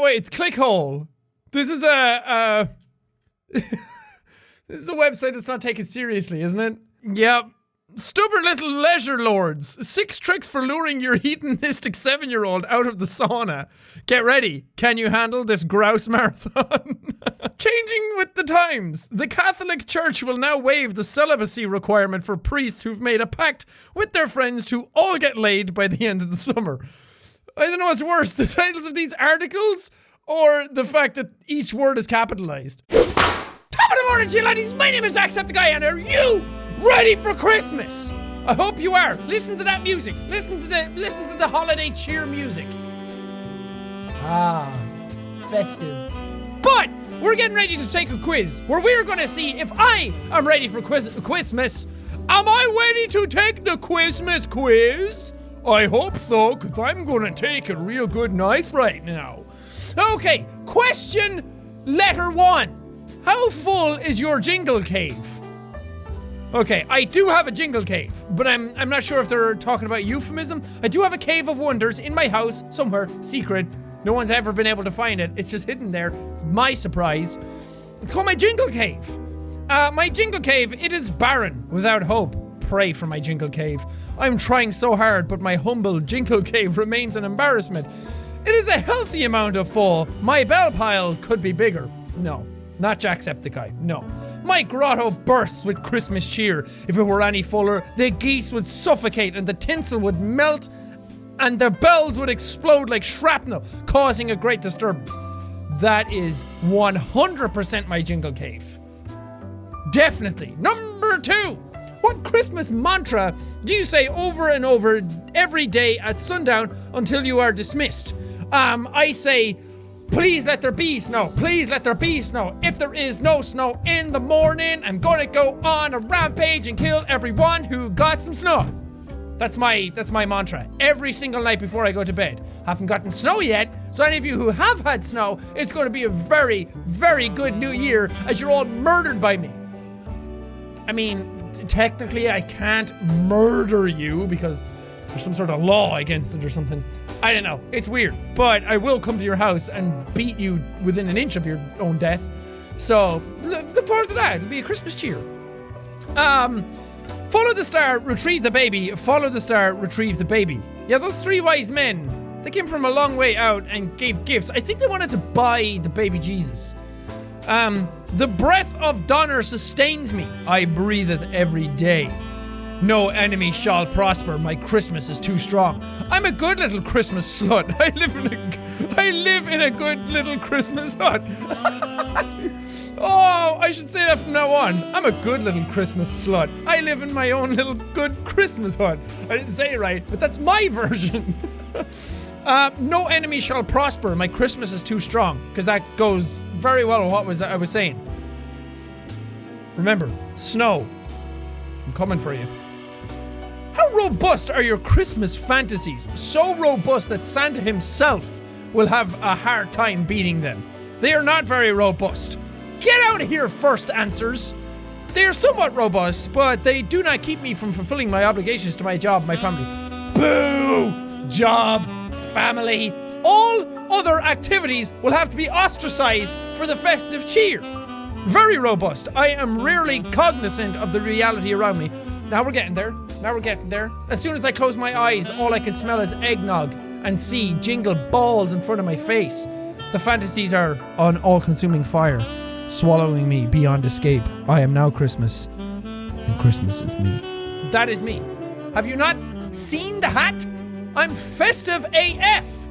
wait, it's Clickhole. This is a this is a website that's not taken seriously, isn't it? Yep. Stubborn little leisure lords. 6 tricks for luring your hedonistic 7-year-old out of the sauna. Get ready. Can you handle this grouse marathon? Changing with the times. The Catholic Church will now waive the celibacy requirement for priests who've made a pact with their friends to all get laid by the end of the summer. I don't know what's worse, the titles of these articles or the fact that each word is capitalized. Top of the morning to you laddies, my name is Jacksepticeye and are you ready for Christmas? I hope you are. Listen to that music. Listen to the holiday cheer music. Ah, festive. But we're getting ready to take a quiz where we're going to see if I am ready for Christmas. Am I ready to take the Christmas quiz? I hope so, because I'm going to take it real good nice right now. Okay, question letter 1. How full is your Jingle cave? Okay, I do have a Jingle cave, but I'm not sure if they're talking about euphemism. I do have a cave of wonders in my house, somewhere, secret. No one's ever been able to find it. It's just hidden there. It's my surprise. It's called my Jingle cave. My Jingle cave, it is barren, without hope. Pray for my Jingle cave. I'm trying so hard, but my humble Jingle cave remains an embarrassment. It is a healthy amount of full. My bell pile could be bigger. No. Not Jacksepticeye, no. My grotto bursts with Christmas cheer. If it were any fuller, the geese would suffocate and the tinsel would melt and the bells would explode like shrapnel, causing a great disturbance. That is 100% my Jingle cave. Definitely. Number 2. What Christmas mantra do you say over and over every day at sundown until you are dismissed? I say, please let there be snow. Please let there be snow. If there is no snow in the morning, I'm gonna go on a rampage and kill everyone who got some snow. That's my mantra. Every single night before I go to bed. Haven't gotten snow yet, so any of you who have had snow, it's gonna be a very, very good new year as you're all murdered by me. I mean, technically I can't murder you because there's some sort of law against it or something. I don't know. It's weird. But I will come to your house and beat you within an inch of your own death. So, look forward to that. It'll be a Christmas cheer. Follow the star, retrieve the baby. Follow the star, retrieve the baby. Yeah, those 3 wise men, they came from a long way out and gave gifts. I think they wanted to buy the baby Jesus. The breath of Donner sustains me. I breathe it every day. No enemy shall prosper. My Christmas is too strong. I'm a good little Christmas slut. I live in a good little Christmas hut. Oh, I should say that from now on. I'm a good little Christmas slut. I live in my own little good Christmas hut. I didn't say it right, but that's my version. No enemy shall prosper. My Christmas is too strong. Because that goes very well with what I was saying. Remember, snow. I'm coming for you. How robust are your Christmas fantasies? So robust that Santa himself will have a hard time beating them. They are not very robust. Get out of here, first answers. They are somewhat robust, but they do not keep me from fulfilling my obligations to my job, my family. Boo! Job, family, all other activities will have to be ostracized for the festive cheer. Very robust. I am rarely cognizant of the reality around me. Now we're getting there. As soon as I close my eyes, all I can smell is eggnog and see Jingle balls in front of my face. The fantasies are an all-consuming fire, swallowing me beyond escape. I am now Christmas, and Christmas is me. That is me. Have you not seen the hat? I'm festive AF.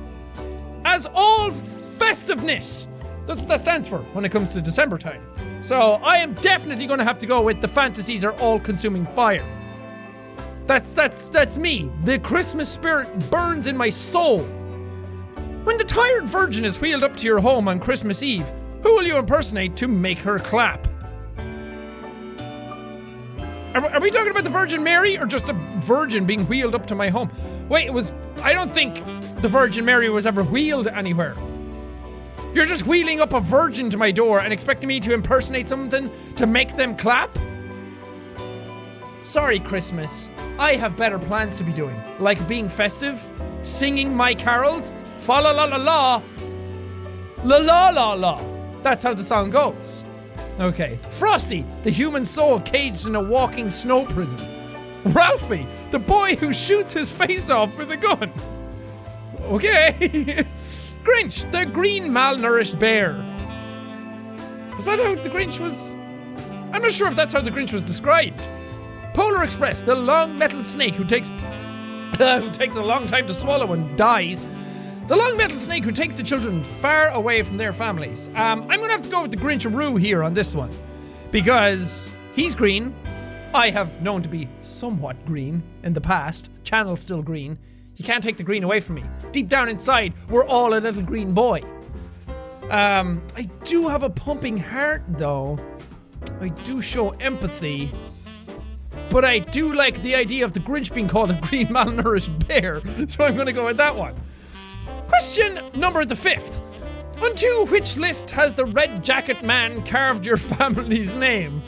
As all festiveness. That's what that stands for when it comes to December time. So I am definitely going to have to go with the fantasies are all-consuming fire. That's me. The Christmas spirit burns in my soul. When the tired virgin is wheeled up to your home on Christmas Eve, who will you impersonate to make her clap? Are we talking about the Virgin Mary or just a virgin being wheeled up to my home? Wait, I don't think the Virgin Mary was ever wheeled anywhere. You're just wheeling up a virgin to my door and expecting me to impersonate something to make them clap? Sorry, Christmas. I have better plans to be doing, like being festive, singing my carols, fa la la la la. La la la la. That's how the song goes. Okay. Frosty, the human soul caged in a walking snow prison. Ralphie, the boy who shoots his face off with a gun. Okay. Grinch, the green malnourished bear. Is that how the Grinch was? I'm not sure if that's how the Grinch was described. Polar Express, the long metal snake who takes a long time to swallow and dies. The long metal snake who takes the children far away from their families. I'm gonna have to go with the Grinch-a-roo here on this one. Because he's green. I have known to be somewhat green in the past. Channel's still green. You can't take the green away from me. Deep down inside, we're all a little green boy. I do have a pumping heart though. I do show empathy. But I do like the idea of the Grinch being called a green malnourished bear. So I'm gonna go with that one. Question number the 5th. Onto which list has the Red Jacket Man carved your family's name?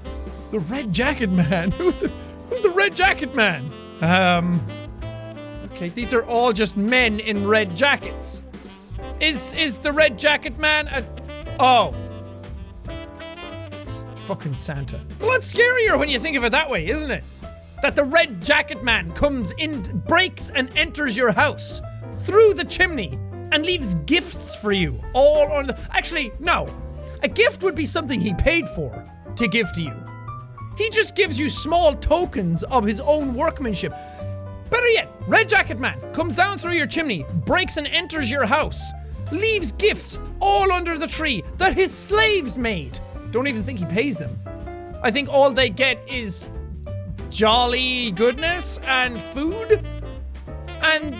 The Red Jacket Man? Who's the Red Jacket Man? Okay, these are all just men in red jackets. Is the Red Jacket Man a... Oh. It's fucking Santa. It's a lot scarier when you think of it that way, isn't it? That the Red Jacket Man comes in, breaks and enters your house through the chimney and leaves gifts for you all on the... Actually, no. A gift would be something he paid for to give to you. He just gives you small tokens of his own workmanship. Better yet, Red Jacket Man comes down through your chimney, breaks and enters your house, leaves gifts all under the tree that his slaves made. Don't even think he pays them. I think all they get is jolly goodness and food.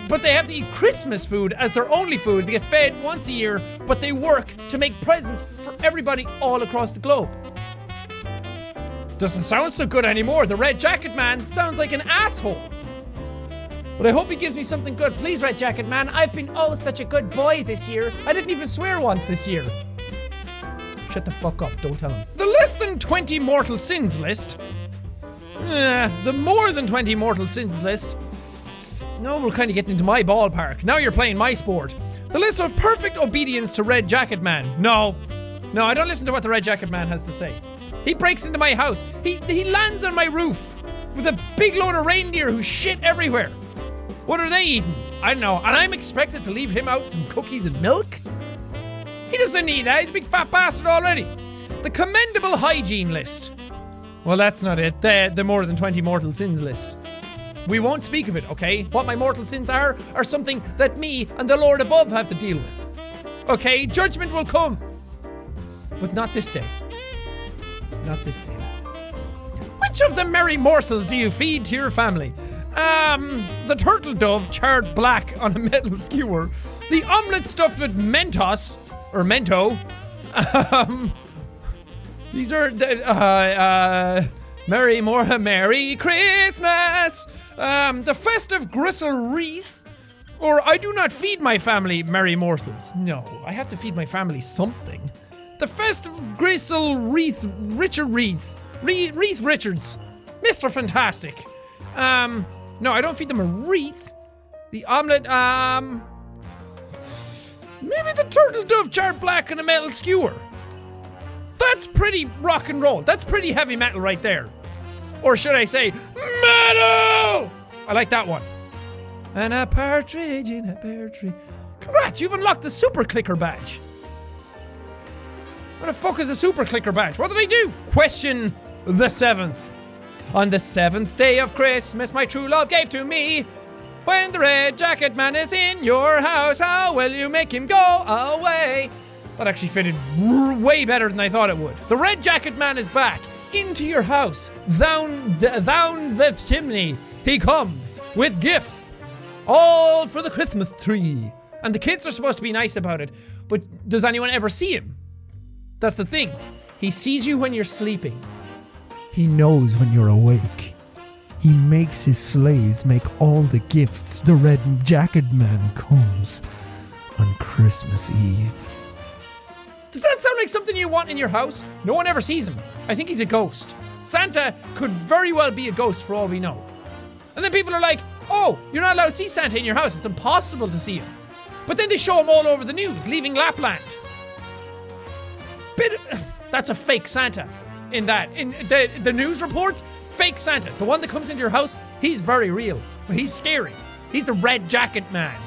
But they have to eat Christmas food as their only food. They get fed once a year, but they work to make presents for everybody all across the globe. Doesn't sound so good anymore. The Red Jacket Man sounds like an asshole. But I hope he gives me something good. Please, Red Jacket Man, I've been such a good boy this year. I didn't even swear once this year. Shut the fuck up, don't tell him. The less than 20 mortal sins list. The more than 20 mortal sins list. No, we're kind of getting into my ballpark. Now you're playing my sport. The list of perfect obedience to Red Jacket Man. No, I don't listen to what the Red Jacket Man has to say. He breaks into my house. He lands on my roof with a big load of reindeer who shit everywhere. What are they eating? I don't know. And I'm expected to leave him out some cookies and milk? He doesn't need that. He's a big fat bastard already. The commendable hygiene list. Well, that's not it. The more than 20 mortal sins list. We won't speak of it, okay? What my mortal sins are something that me and the Lord above have to deal with. Okay, judgment will come. But not this day. Not this day. Which of the merry morsels do you feed to your family? The turtle dove charred black on a metal skewer. The omelette stuffed with Mentos, or Mento. These are Merry Christmas. The festive gristle wreath. Or I do not feed my family merry morsels. No, I have to feed my family something. The festive gristle wreath, Richard Wreaths. Wreath Richards. Mr. Fantastic. No, I don't feed them a wreath. The omelette, maybe the turtle dove charred black on a metal skewer. That's pretty rock and roll. That's pretty heavy metal right there. Or should I say, metal! I like that one. And a partridge in a pear tree. Congrats, you've unlocked the Super Clicker badge. What the fuck is a Super Clicker badge? What did I do? Question the 7th. On the 7th day of Christmas, my true love gave to me. When the Red Jacket Man is in your house, how will you make him go away? That actually fitted way better than I thought it would. The Red Jacket Man is back. Into your house. Down the chimney. He comes with gifts. All for the Christmas tree. And the kids are supposed to be nice about it. But does anyone ever see him? That's the thing. He sees you when you're sleeping. He knows when you're awake. He makes his slaves make all the gifts. The Red Jacket Man comes on Christmas Eve. Does that sound like something you want in your house? No one ever sees him. I think he's a ghost. Santa could very well be a ghost for all we know. And then people are like, oh, you're not allowed to see Santa in your house. It's impossible to see him. But then they show him all over the news, leaving Lapland. That's a fake Santa. In the news reports, fake Santa. The one that comes into your house, he's very real. He's scary. He's the red jacket man.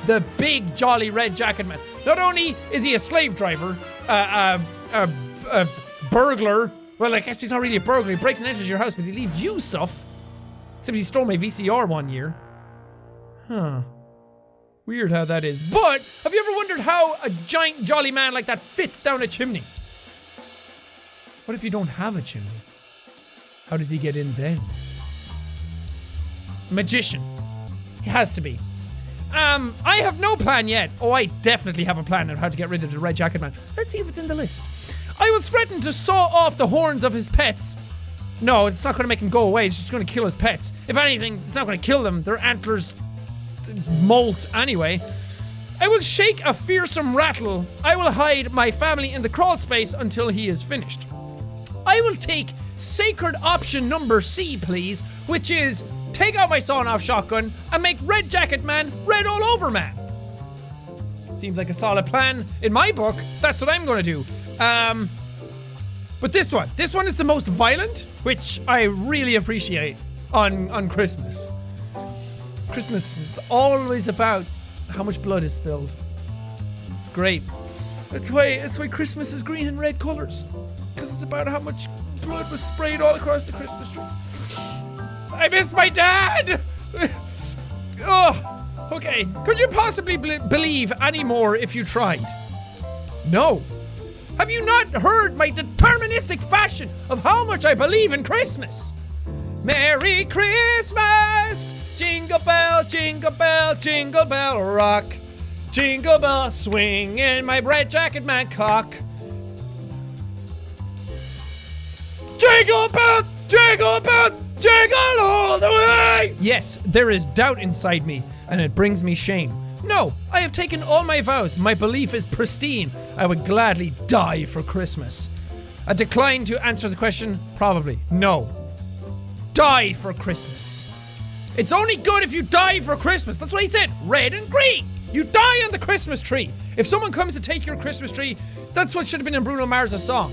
The big, jolly red jacket man. Not only is he a slave driver, a burglar. Well, I guess he's not really a burglar. He breaks and enters your house, but he leaves you stuff. Except he stole my VCR one year. Huh. Weird how that is. But, have you ever wondered how a giant, jolly man like that fits down a chimney? What if you don't have a chimney? How does he get in then? Magician. He has to be. I have no plan yet. Oh, I definitely have a plan on how to get rid of the red jacket man. Let's see if it's in the list. I will threaten to saw off the horns of his pets. No, it's not going to make him go away. It's just going to kill his pets. If anything, it's not going to kill them. Their antlers molt anyway. I will shake a fearsome rattle. I will hide my family in the crawl space until he is finished. I will take sacred option number C, please, which is take out my sawn-off shotgun and make Red Jacket Man red all over man. Seems like a solid plan in my book. That's what I'm going to do. But this one is the most violent, which I really appreciate on Christmas. Christmas, it's always about how much blood is spilled. It's great. That's why Christmas is green and red colors. Because it's about how much blood was sprayed all across the Christmas trees. I miss my dad! Oh, okay. Could you possibly believe any more if you tried? No. Have you not heard my deterministic fashion of how much I believe in Christmas? Merry Christmas! Jingle bell, jingle bell, jingle bell rock. Jingle bell swing in my red jacket man cock. Jingle bells, jingle bells, jingle all the way! Yes, there is doubt inside me, and it brings me shame. No, I have taken all my vows. My belief is pristine. I would gladly die for Christmas. A decline to answer the question? Probably. No. Die for Christmas. It's only good if you die for Christmas. That's what he said. Red and green. You die on the Christmas tree. If someone comes to take your Christmas tree, that's what should have been in Bruno Mars' song.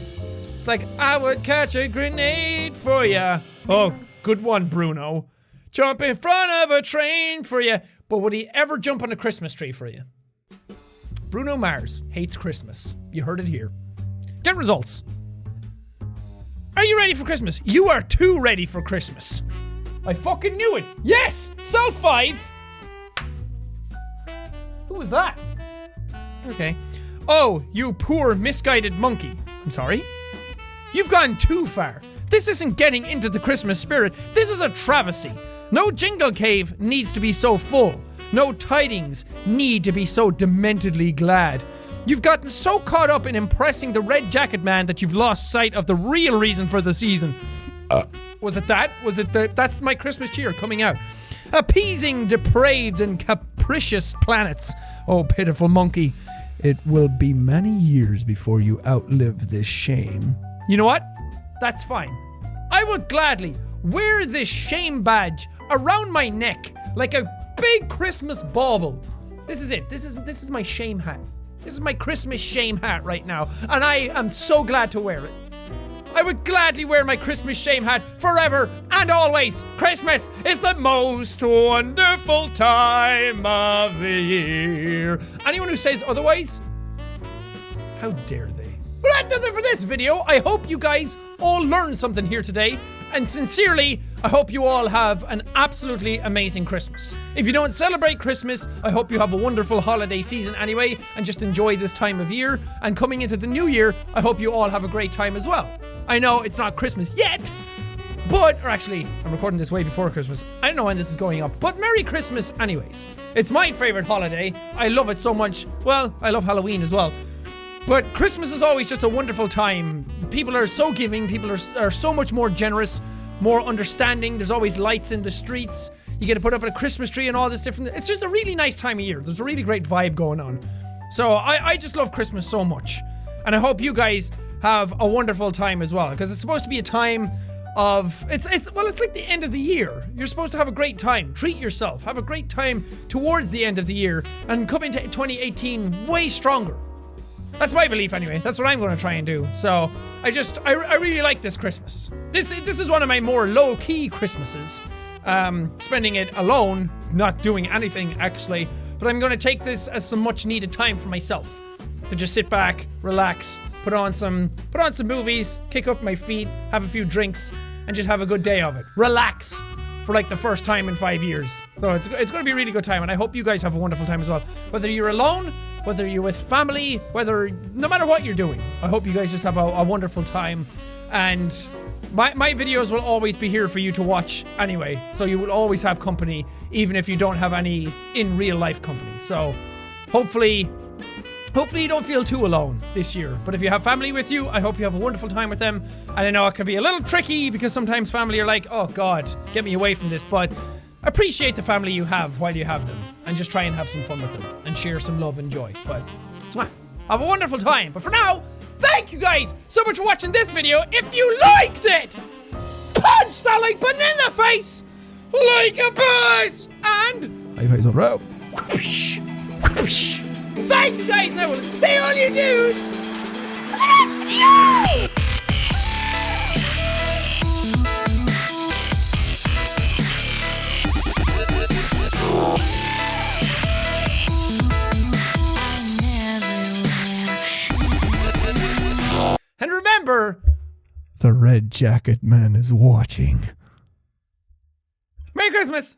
It's like, I would catch a grenade for ya. Oh, good one, Bruno. Jump in front of a train for you. But would he ever jump on a Christmas tree for you? Bruno Mars hates Christmas. You heard it here. Get results. Are you ready for Christmas? You are too ready for Christmas. I fucking knew it. Yes! Self 5. Who was that? Okay. Oh, you poor misguided monkey. I'm sorry. You've gone too far. This isn't getting into the Christmas spirit. This is a travesty. No jingle cave needs to be so full. No tidings need to be so dementedly glad. You've gotten so caught up in impressing the red jacket man that you've lost sight of the real reason for the season. Was it that? Was it that's my Christmas cheer coming out. Appeasing depraved and capricious planets. Oh, pitiful monkey. It will be many years before you outlive this shame. You know what? That's fine. I would gladly wear this shame badge around my neck like a big Christmas bauble. This is it. This is my shame hat. This is my Christmas shame hat right now, and I am so glad to wear it. I would gladly wear my Christmas shame hat forever and always. Christmas is the most wonderful time of the year. Anyone who says otherwise, how dare they? Well, that does it for this video. I hope you guys all learned something here today. And sincerely, I hope you all have an absolutely amazing Christmas. If you don't celebrate Christmas, I hope you have a wonderful holiday season anyway, and just enjoy this time of year. And coming into the new year, I hope you all have a great time as well. I know it's not Christmas yet, or actually, I'm recording this way before Christmas. I don't know when this is going up, but Merry Christmas anyways. It's my favorite holiday. I love it so much. Well, I love Halloween as well. But Christmas is always just a wonderful time. People are so giving, people are so much more generous, more understanding. There's always lights in the streets. You get to put up a Christmas tree and all this different. It's just a really nice time of year. There's a really great vibe going on. So I just love Christmas so much. And I hope you guys have a wonderful time as well. Because it's supposed to be a time of, it's like the end of the year. You're supposed to have a great time. Treat yourself. Have a great time towards the end of the year. And come into 2018 way stronger. That's my belief anyway. That's what I'm gonna try and do. So, I really like this Christmas. This is one of my more low-key Christmases. Spending it alone, not doing anything actually, but I'm gonna take this as some much needed time for myself. To just sit back, relax, put on some movies, kick up my feet, have a few drinks, and just have a good day of it. Relax for like the first time in 5 years. So it's gonna be a really good time, and I hope you guys have a wonderful time as well. Whether you're alone, whether you're with family, no matter what you're doing, I hope you guys just have a wonderful time. And my videos will always be here for you to watch anyway, so you will always have company, even if you don't have any in real life company. So hopefully you don't feel too alone this year. But if you have family with you, I hope you have a wonderful time with them. And I know it can be a little tricky because sometimes family are like, oh God, get me away from this. But appreciate the family you have while you have them, and just try and have some fun with them and share some love and joy. But have a wonderful time. But for now, thank you guys so much for watching this video. If you liked it, punch that like button in the face like a boss. And high fives on road. Whoosh, whoosh. Thank you guys, and I will see all you dudes in the next video. And remember, the red jacket man is watching. Merry Christmas!